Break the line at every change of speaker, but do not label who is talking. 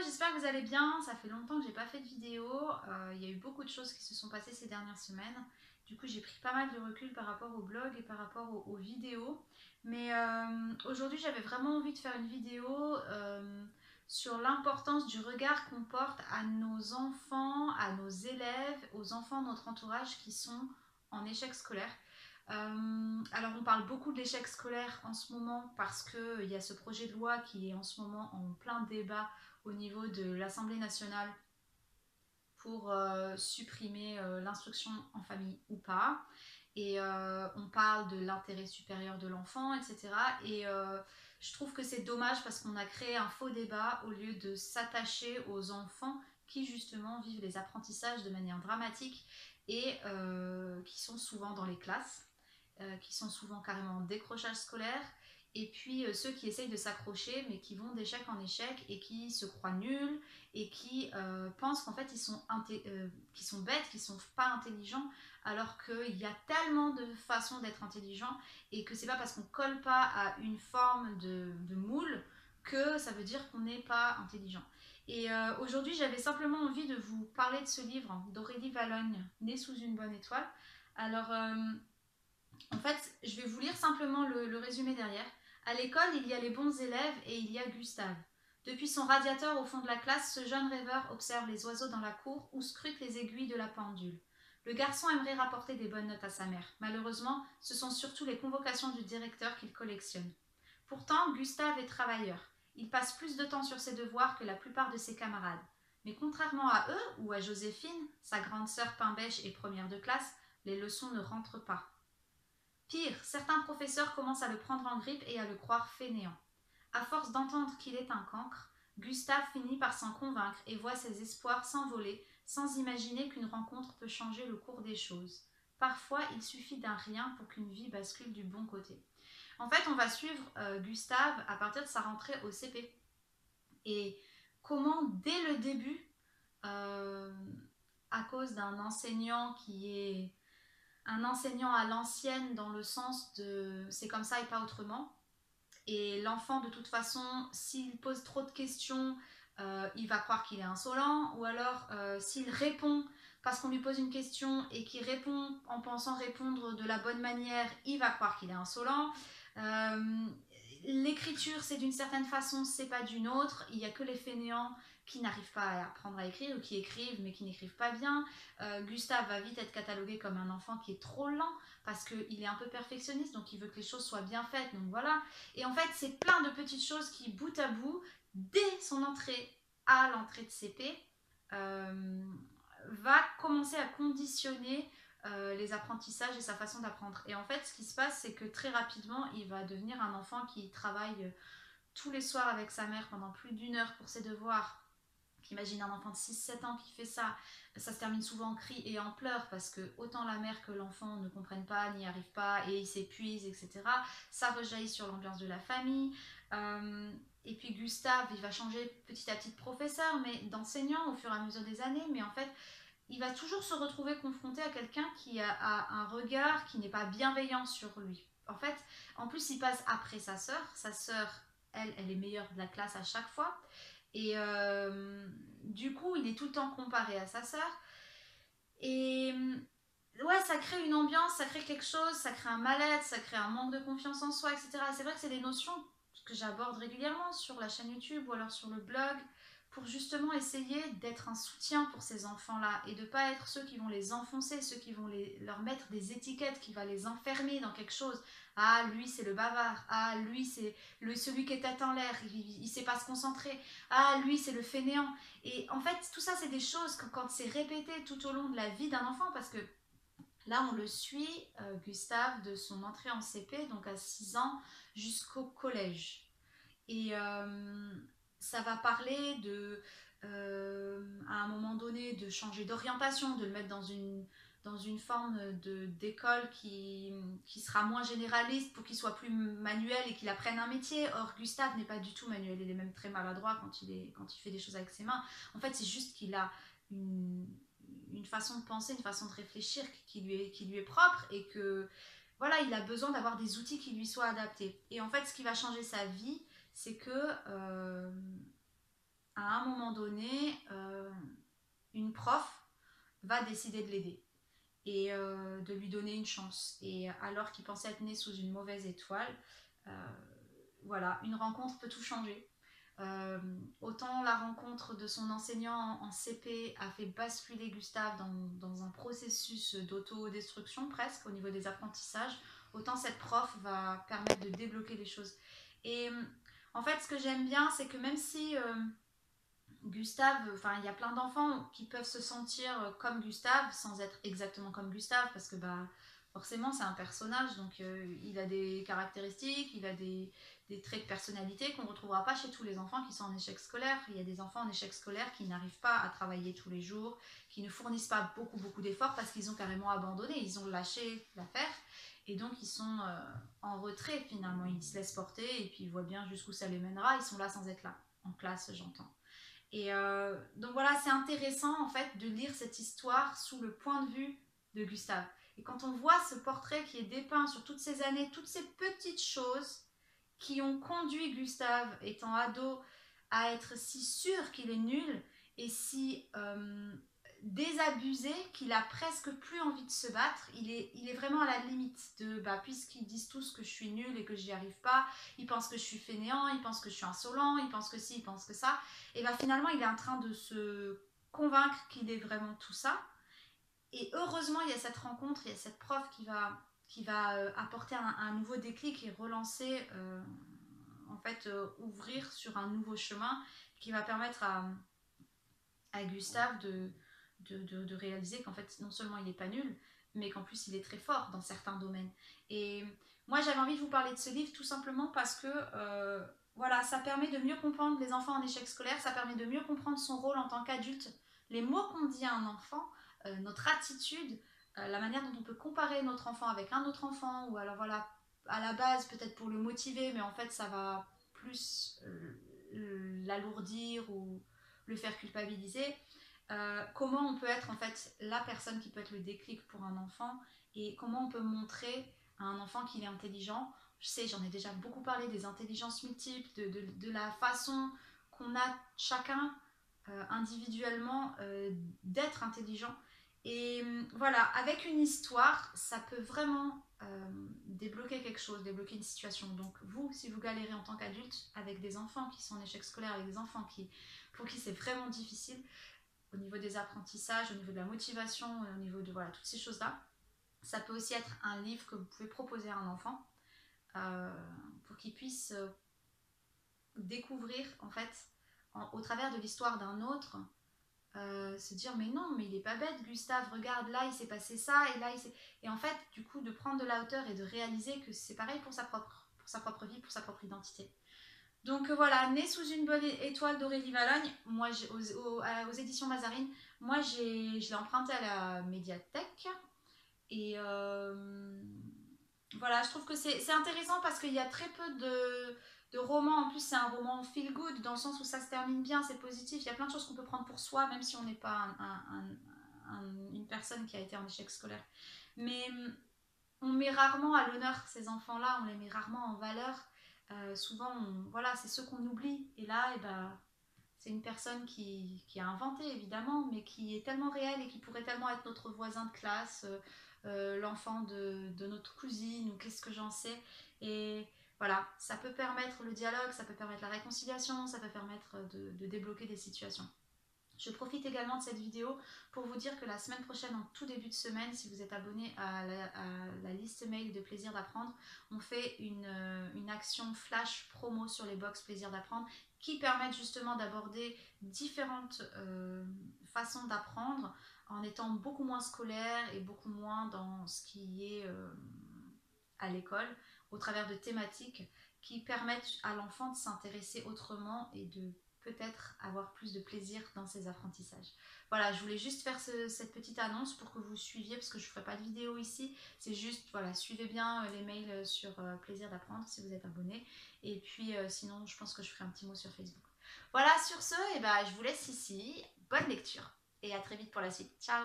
j'espère que vous allez bien. Ça fait longtemps que j'ai pas fait de vidéo. Il y a eu beaucoup de choses qui se sont passées ces dernières semaines. Du coup, j'ai pris pas mal de recul par rapport au blog et par rapport aux vidéos. Mais aujourd'hui, j'avais vraiment envie de faire une vidéo sur l'importance du regard qu'on porte à nos enfants, à nos élèves, aux enfants de notre entourage qui sont en échec scolaire. Alors on parle beaucoup de l'échec scolaire en ce moment parce qu'il y a ce projet de loi qui est en ce moment en plein débat au niveau de l'Assemblée nationale pour supprimer l'instruction en famille ou pas. Et on parle de l'intérêt supérieur de l'enfant, etc. Et je trouve que c'est dommage parce qu'on a créé un faux débat au lieu de s'attacher aux enfants qui justement vivent les apprentissages de manière dramatique et qui sont souvent dans les classes, qui sont souvent carrément en décrochage scolaire, et puis ceux qui essayent de s'accrocher mais qui vont d'échec en échec et qui se croient nuls et qui pensent qu'en fait qu'ils sont bêtes, qu'ils sont pas intelligents, alors qu'il y a tellement de façons d'être intelligent et que c'est pas parce qu'on colle pas à une forme de moule que ça veut dire qu'on n'est pas intelligent. Et aujourd'hui, j'avais simplement envie de vous parler de ce livre d'Aurélie Valogne, Né sous une bonne étoile. Alors, en fait, je vais vous lire simplement le résumé derrière. À l'école, il y a les bons élèves et il y a Gustave. Depuis son radiateur au fond de la classe, ce jeune rêveur observe les oiseaux dans la cour ou scrute les aiguilles de la pendule. Le garçon aimerait rapporter des bonnes notes à sa mère. Malheureusement, ce sont surtout les convocations du directeur qu'il collectionne. Pourtant, Gustave est travailleur. Il passe plus de temps sur ses devoirs que la plupart de ses camarades. Mais contrairement à eux ou à Joséphine, sa grande sœur pain bêche et première de classe, les leçons ne rentrent pas. Pire, certains professeurs commencent à le prendre en grippe et à le croire fainéant. À force d'entendre qu'il est un cancre, Gustave finit par s'en convaincre et voit ses espoirs s'envoler sans imaginer qu'une rencontre peut changer le cours des choses. Parfois, il suffit d'un rien pour qu'une vie bascule du bon côté. En fait, on va suivre Gustave à partir de sa rentrée au CP. Et comment, dès le début, euh, à cause d'un enseignant qui est un enseignant à l'ancienne dans le sens de c'est comme ça et pas autrement. Et l'enfant, de toute façon, s'il pose trop de questions, il va croire qu'il est insolent. Ou alors, s'il répond parce qu'on lui pose une question et qu'il répond en pensant répondre de la bonne manière, il va croire qu'il est insolent. Euh, L'écriture, c'est d'une certaine façon, c'est pas d'une autre. Il n'y a que les fainéants qui n'arrivent pas à apprendre à écrire ou qui écrivent mais qui n'écrivent pas bien. Gustave va vite être catalogué comme un enfant qui est trop lent parce qu'il est un peu perfectionniste, donc il veut que les choses soient bien faites. Donc voilà. Et en fait, c'est plein de petites choses qui, bout à bout, dès son entrée à l'entrée de CP, va commencer à conditionner les apprentissages et sa façon d'apprendre. Et en fait, ce qui se passe, c'est que très rapidement, il va devenir un enfant qui travaille tous les soirs avec sa mère pendant plus d'1 heure pour ses devoirs. Imagine un enfant de 6-7 ans qui fait ça, ça se termine souvent en cris et en pleurs parce que autant la mère que l'enfant ne comprennent pas, n'y arrivent pas et ils s'épuisent, etc. Ça rejaillit sur l'ambiance de la famille. Et puis Gustave, il va changer petit à petit de professeur, mais d'enseignant au fur et à mesure des années, mais en fait, il va toujours se retrouver confronté à quelqu'un qui a un regard qui n'est pas bienveillant sur lui. En fait, en plus, il passe après sa sœur. Sa sœur, elle est meilleure de la classe à chaque fois. Et du coup, il est tout le temps comparé à sa sœur. Et ouais, ça crée une ambiance, ça crée quelque chose, ça crée un mal-être, ça crée un manque de confiance en soi, etc. Et c'est vrai que c'est des notions que j'aborde régulièrement sur la chaîne YouTube ou alors sur le blog pour justement essayer d'être un soutien pour ces enfants-là et de ne pas être ceux qui vont les enfoncer, ceux qui vont leur mettre des étiquettes, qui va les enfermer dans quelque chose. Ah, lui c'est le bavard, ah, lui c'est celui qui est tête en l'air, il ne sait pas se concentrer, ah, lui c'est le fainéant. Et en fait, tout ça c'est des choses que quand c'est répété tout au long de la vie d'un enfant, parce que là, on le suit, Gustave, de son entrée en CP, donc à 6 ans, jusqu'au collège. Et ça va parler à un moment donné, de changer d'orientation, de le mettre dans une forme d'école qui sera moins généraliste pour qu'il soit plus manuel et qu'il apprenne un métier. Or, Gustave n'est pas du tout manuel, il est même très maladroit quand il fait des choses avec ses mains. En fait, c'est juste qu'il a une façon de penser, une façon de réfléchir qui lui est propre et que voilà, il a besoin d'avoir des outils qui lui soient adaptés. Et en fait, ce qui va changer sa vie, c'est que à un moment donné, une prof va décider de l'aider et de lui donner une chance. Et alors qu'il pensait être né sous une mauvaise étoile, euh, voilà, une rencontre peut tout changer. Autant la rencontre de son enseignant en CP a fait basculer Gustave dans un processus d'autodestruction presque au niveau des apprentissages, autant cette prof va permettre de débloquer les choses. Et en fait, ce que j'aime bien, c'est que même si Gustave, enfin, il y a plein d'enfants qui peuvent se sentir comme Gustave sans être exactement comme Gustave parce que bah forcément c'est un personnage donc il a des caractéristiques, il a des traits de personnalité qu'on ne retrouvera pas chez tous les enfants qui sont en échec scolaire. Il y a des enfants en échec scolaire qui n'arrivent pas à travailler tous les jours, qui ne fournissent pas beaucoup d'efforts parce qu'ils ont carrément abandonné, ils ont lâché l'affaire et donc ils sont en retrait finalement, ils se laissent porter et puis ils voient bien jusqu'où ça les mènera, ils sont là sans être là, en classe j'entends. Et donc voilà, c'est intéressant en fait de lire cette histoire sous le point de vue de Gustave. Et quand on voit ce portrait qui est dépeint sur toutes ces années, toutes ces petites choses qui ont conduit Gustave, étant ado, à être si sûr qu'il est nul et si désabusé qu'il a presque plus envie de se battre. Il est vraiment à la limite de, bah, puisqu'ils disent tous que je suis nul et que j'y arrive pas, ils pensent que je suis fainéant, ils pensent que je suis insolent, ils pensent que ci, ils pensent que ça. Et bah finalement, il est en train de se convaincre qu'il est vraiment tout ça. Et heureusement, il y a cette rencontre, il y a cette prof qui va apporter un nouveau déclic et relancer, en fait, ouvrir sur un nouveau chemin qui va permettre à Gustave de réaliser qu'en fait, non seulement il n'est pas nul, mais qu'en plus il est très fort dans certains domaines. Et moi, j'avais envie de vous parler de ce livre tout simplement parce que voilà, ça permet de mieux comprendre les enfants en échec scolaire, ça permet de mieux comprendre son rôle en tant qu'adulte, les mots qu'on dit à un enfant, notre attitude, la manière dont on peut comparer notre enfant avec un autre enfant, ou alors voilà, à la base peut-être pour le motiver, mais en fait ça va plus l'alourdir ou le faire culpabiliser. Comment on peut être en fait la personne qui peut être le déclic pour un enfant et comment on peut montrer à un enfant qu'il est intelligent. Je sais, j'en ai déjà beaucoup parlé des intelligences multiples, de la façon qu'on a chacun individuellement d'être intelligent. Et voilà, avec une histoire, ça peut vraiment débloquer quelque chose, débloquer une situation. Donc vous, si vous galérez en tant qu'adulte avec des enfants qui sont en échec scolaire, avec des enfants pour qui c'est vraiment difficile, au niveau des apprentissages, au niveau de la motivation, au niveau de voilà, toutes ces choses-là, ça peut aussi être un livre que vous pouvez proposer à un enfant euh, pour qu'il puisse découvrir en fait au travers de l'histoire d'un autre se dire mais non mais il est pas bête Gustave, regarde là il s'est passé ça et là il s'est... Et en fait du coup de prendre de la hauteur et de réaliser que c'est pareil pour sa propre vie, pour sa propre identité. Donc voilà, Né sous une bonne étoile d'Aurélie Valogne, moi aux éditions Mazarine, moi je l'ai emprunté à la médiathèque et voilà, je trouve que c'est intéressant parce qu'il y a très peu de romans. En plus, c'est un roman feel good dans le sens où ça se termine bien, c'est positif. Il y a plein de choses qu'on peut prendre pour soi, même si on n'est pas une personne qui a été en échec scolaire. Mais on met rarement à l'honneur ces enfants-là, on les met rarement en valeur. Souvent, voilà, c'est ceux qu'on oublie. Et là, eh ben, c'est une personne qui a inventé, évidemment, mais qui est tellement réelle et qui pourrait tellement être notre voisin de classe, l'enfant de notre cousine, ou qu'est-ce que j'en sais. Et voilà, ça peut permettre le dialogue, ça peut permettre la réconciliation, ça peut permettre de débloquer des situations. Je profite également de cette vidéo pour vous dire que la semaine prochaine, en tout début de semaine, si vous êtes abonné à la liste mail de Plaisir d'apprendre, on fait une action flash promo sur les box Plaisir d'apprendre qui permettent justement d'aborder différentes façons d'apprendre en étant beaucoup moins scolaire et beaucoup moins dans ce qui est à l'école au travers de thématiques qui permettent à l'enfant de s'intéresser autrement et de peut-être avoir plus de plaisir dans ses apprentissages. Voilà, je voulais juste faire cette petite annonce pour que vous suiviez, parce que je ne ferai pas de vidéo ici, c'est juste, voilà, suivez bien les mails sur Plaisir d'apprendre si vous êtes abonné, et puis sinon je pense que je ferai un petit mot sur Facebook. Voilà, sur ce, et ben, je vous laisse ici, bonne lecture, et à très vite pour la suite. Ciao!